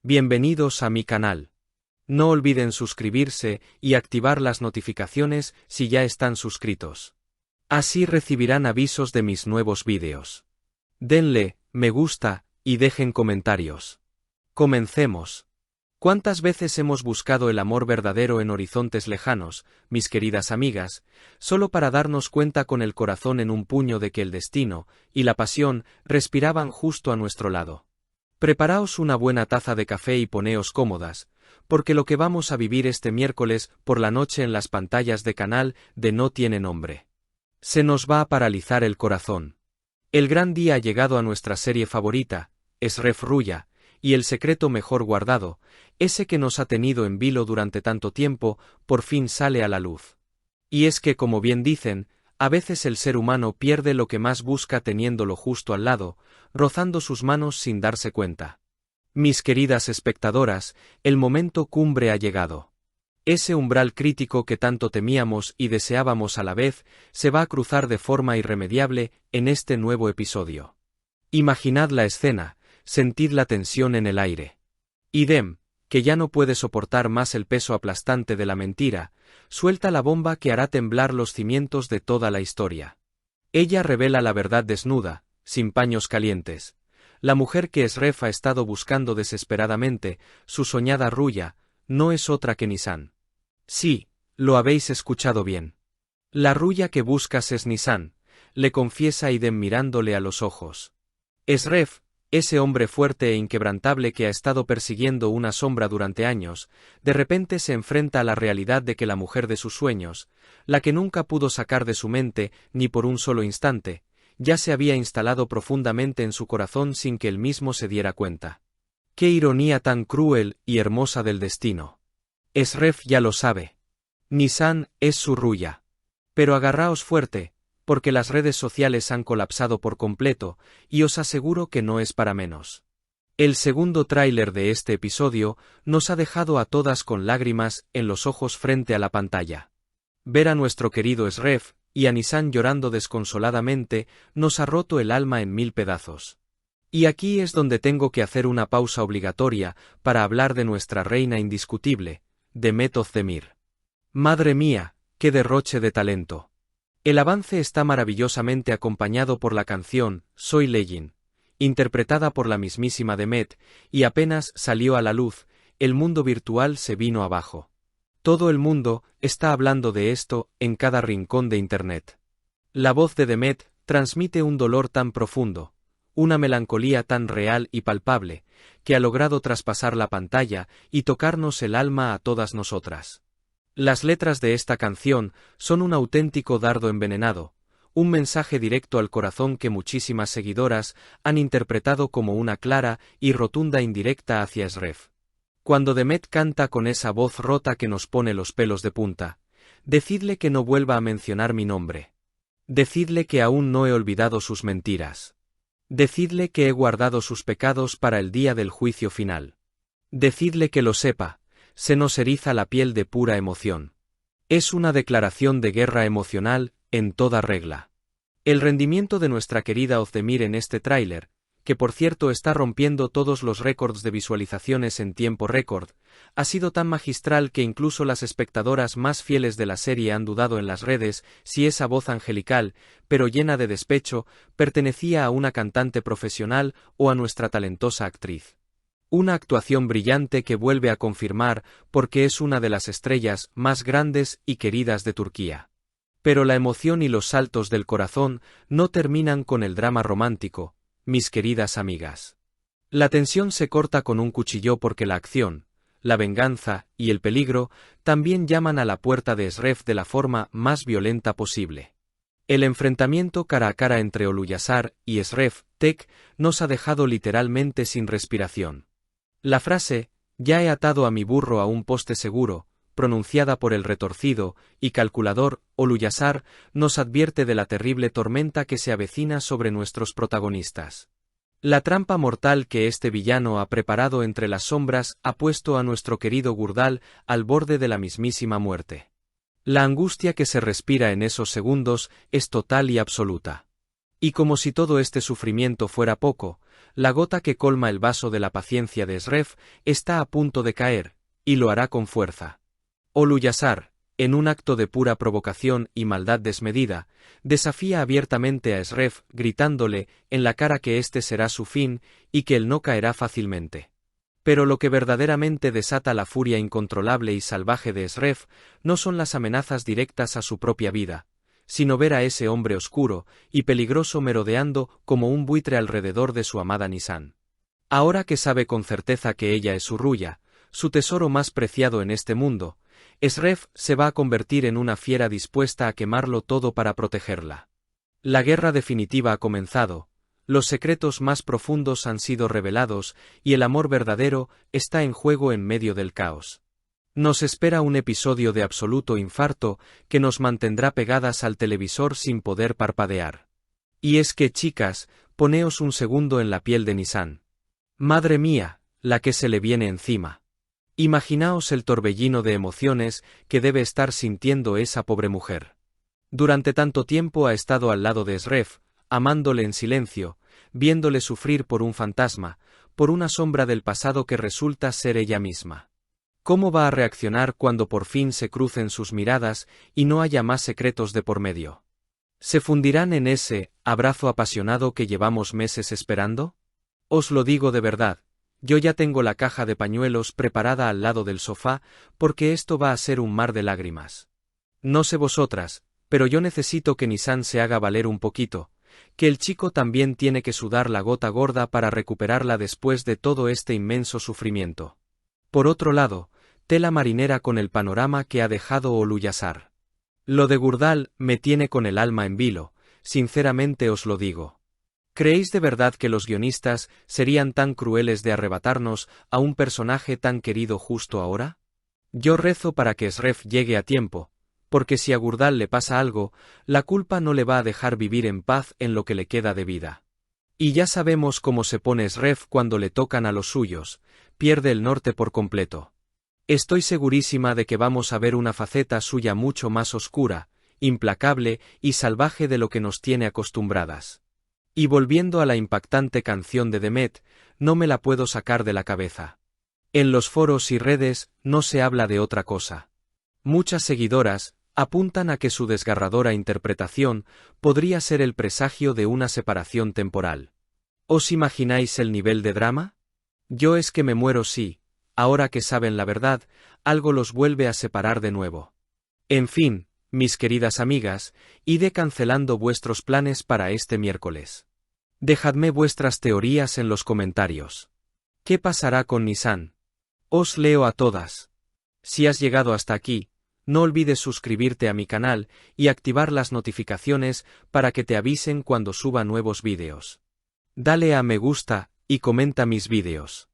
Bienvenidos a mi canal. No olviden suscribirse y activar las notificaciones si ya están suscritos. Así recibirán avisos de mis nuevos vídeos. Denle me gusta y dejen comentarios. Comencemos. ¿Cuántas veces hemos buscado el amor verdadero en horizontes lejanos, mis queridas amigas, solo para darnos cuenta con el corazón en un puño de que el destino y la pasión respiraban justo a nuestro lado? Preparaos una buena taza de café y poneos cómodas, porque lo que vamos a vivir este miércoles por la noche en las pantallas de canal de No tiene nombre. Se nos va a paralizar el corazón. El gran día ha llegado a nuestra serie favorita, Esref Ruya, y el secreto mejor guardado, ese que nos ha tenido en vilo durante tanto tiempo, por fin sale a la luz. Y es que, como bien dicen, a veces el ser humano pierde lo que más busca teniéndolo justo al lado, rozando sus manos sin darse cuenta. Mis queridas espectadoras, el momento cumbre ha llegado. Ese umbral crítico que tanto temíamos y deseábamos a la vez, se va a cruzar de forma irremediable en este nuevo episodio. Imaginad la escena, sentid la tensión en el aire. Idem, que ya no puede soportar más el peso aplastante de la mentira, suelta la bomba que hará temblar los cimientos de toda la historia. Ella revela la verdad desnuda, sin paños calientes. La mujer que Esref ha estado buscando desesperadamente, su soñada Ruya, no es otra que Nisan. Sí, lo habéis escuchado bien. La Ruya que buscas es Nisan, le confiesa Idem mirándole a los ojos. Esref, ese hombre fuerte e inquebrantable que ha estado persiguiendo una sombra durante años, de repente se enfrenta a la realidad de que la mujer de sus sueños, la que nunca pudo sacar de su mente ni por un solo instante, ya se había instalado profundamente en su corazón sin que él mismo se diera cuenta. ¡Qué ironía tan cruel y hermosa del destino! Esref ya lo sabe. Nisan es su Ruya. Pero agarraos fuerte, porque las redes sociales han colapsado por completo, y os aseguro que no es para menos. El segundo tráiler de este episodio nos ha dejado a todas con lágrimas en los ojos frente a la pantalla. Ver a nuestro querido Esref y a Nisan llorando desconsoladamente nos ha roto el alma en 1000 pedazos. Y aquí es donde tengo que hacer una pausa obligatoria para hablar de nuestra reina indiscutible, Demet Özdemir. Madre mía, qué derroche de talento. El avance está maravillosamente acompañado por la canción Soy Legend, interpretada por la mismísima Demet, y apenas salió a la luz, el mundo virtual se vino abajo. Todo el mundo está hablando de esto en cada rincón de Internet. La voz de Demet transmite un dolor tan profundo, una melancolía tan real y palpable, que ha logrado traspasar la pantalla y tocarnos el alma a todas nosotras. Las letras de esta canción son un auténtico dardo envenenado, un mensaje directo al corazón que muchísimas seguidoras han interpretado como una clara y rotunda indirecta hacia Esref. Cuando Demet canta con esa voz rota que nos pone los pelos de punta, decidle que no vuelva a mencionar mi nombre. Decidle que aún no he olvidado sus mentiras. Decidle que he guardado sus pecados para el día del juicio final. Decidle que lo sepa. Se nos eriza la piel de pura emoción. Es una declaración de guerra emocional, en toda regla. El rendimiento de nuestra querida Özdemir en este tráiler, que por cierto está rompiendo todos los récords de visualizaciones en tiempo récord, ha sido tan magistral que incluso las espectadoras más fieles de la serie han dudado en las redes si esa voz angelical, pero llena de despecho, pertenecía a una cantante profesional o a nuestra talentosa actriz. Una actuación brillante que vuelve a confirmar porque es una de las estrellas más grandes y queridas de Turquía. Pero la emoción y los saltos del corazón no terminan con el drama romántico, mis queridas amigas. La tensión se corta con un cuchillo porque la acción, la venganza y el peligro también llaman a la puerta de Esref de la forma más violenta posible. El enfrentamiento cara a cara entre Oluyasar y Esref Tek nos ha dejado literalmente sin respiración. La frase, ya he atado a mi burro a un poste seguro, pronunciada por el retorcido y calculador Oluyasar, nos advierte de la terrible tormenta que se avecina sobre nuestros protagonistas. La trampa mortal que este villano ha preparado entre las sombras ha puesto a nuestro querido Gurdal al borde de la mismísima muerte. La angustia que se respira en esos segundos es total y absoluta. Y como si todo este sufrimiento fuera poco, la gota que colma el vaso de la paciencia de Sref está a punto de caer, y lo hará con fuerza. Oluyasar, en un acto de pura provocación y maldad desmedida, desafía abiertamente a Sref, gritándole en la cara que este será su fin y que él no caerá fácilmente. Pero lo que verdaderamente desata la furia incontrolable y salvaje de Sref no son las amenazas directas a su propia vida, sino ver a ese hombre oscuro y peligroso merodeando como un buitre alrededor de su amada Nisan. Ahora que sabe con certeza que ella es su ruya, su tesoro más preciado en este mundo, Sref se va a convertir en una fiera dispuesta a quemarlo todo para protegerla. La guerra definitiva ha comenzado, los secretos más profundos han sido revelados y el amor verdadero está en juego en medio del caos. Nos espera un episodio de absoluto infarto que nos mantendrá pegadas al televisor sin poder parpadear. Y es que, chicas, poneos un segundo en la piel de Nisan. Madre mía, la que se le viene encima. Imaginaos el torbellino de emociones que debe estar sintiendo esa pobre mujer. Durante tanto tiempo ha estado al lado de Sref, amándole en silencio, viéndole sufrir por un fantasma, por una sombra del pasado que resulta ser ella misma. ¿Cómo va a reaccionar cuando por fin se crucen sus miradas y no haya más secretos de por medio? ¿Se fundirán en ese abrazo apasionado que llevamos meses esperando? Os lo digo de verdad, yo ya tengo la caja de pañuelos preparada al lado del sofá porque esto va a ser un mar de lágrimas. No sé vosotras, pero yo necesito que Nisan se haga valer un poquito, que el chico también tiene que sudar la gota gorda para recuperarla después de todo este inmenso sufrimiento. Por otro lado, tela marinera con el panorama que ha dejado Oluyasar. Lo de Gurdal me tiene con el alma en vilo, sinceramente os lo digo. ¿Creéis de verdad que los guionistas serían tan crueles de arrebatarnos a un personaje tan querido justo ahora? Yo rezo para que Sref llegue a tiempo, porque si a Gurdal le pasa algo, la culpa no le va a dejar vivir en paz en lo que le queda de vida. Y ya sabemos cómo se pone Sref cuando le tocan a los suyos, pierde el norte por completo. Estoy segurísima de que vamos a ver una faceta suya mucho más oscura, implacable y salvaje de lo que nos tiene acostumbradas. Y volviendo a la impactante canción de Demet, no me la puedo sacar de la cabeza. En los foros y redes no se habla de otra cosa. Muchas seguidoras apuntan a que su desgarradora interpretación podría ser el presagio de una separación temporal. ¿Os imagináis el nivel de drama? Yo es que me muero si, ahora que saben la verdad, algo los vuelve a separar de nuevo. En fin, mis queridas amigas, id cancelando vuestros planes para este miércoles. Dejadme vuestras teorías en los comentarios. ¿Qué pasará con Nisan? Os leo a todas. Si has llegado hasta aquí, no olvides suscribirte a mi canal y activar las notificaciones para que te avisen cuando suba nuevos vídeos. Dale a me gusta y comenta mis vídeos.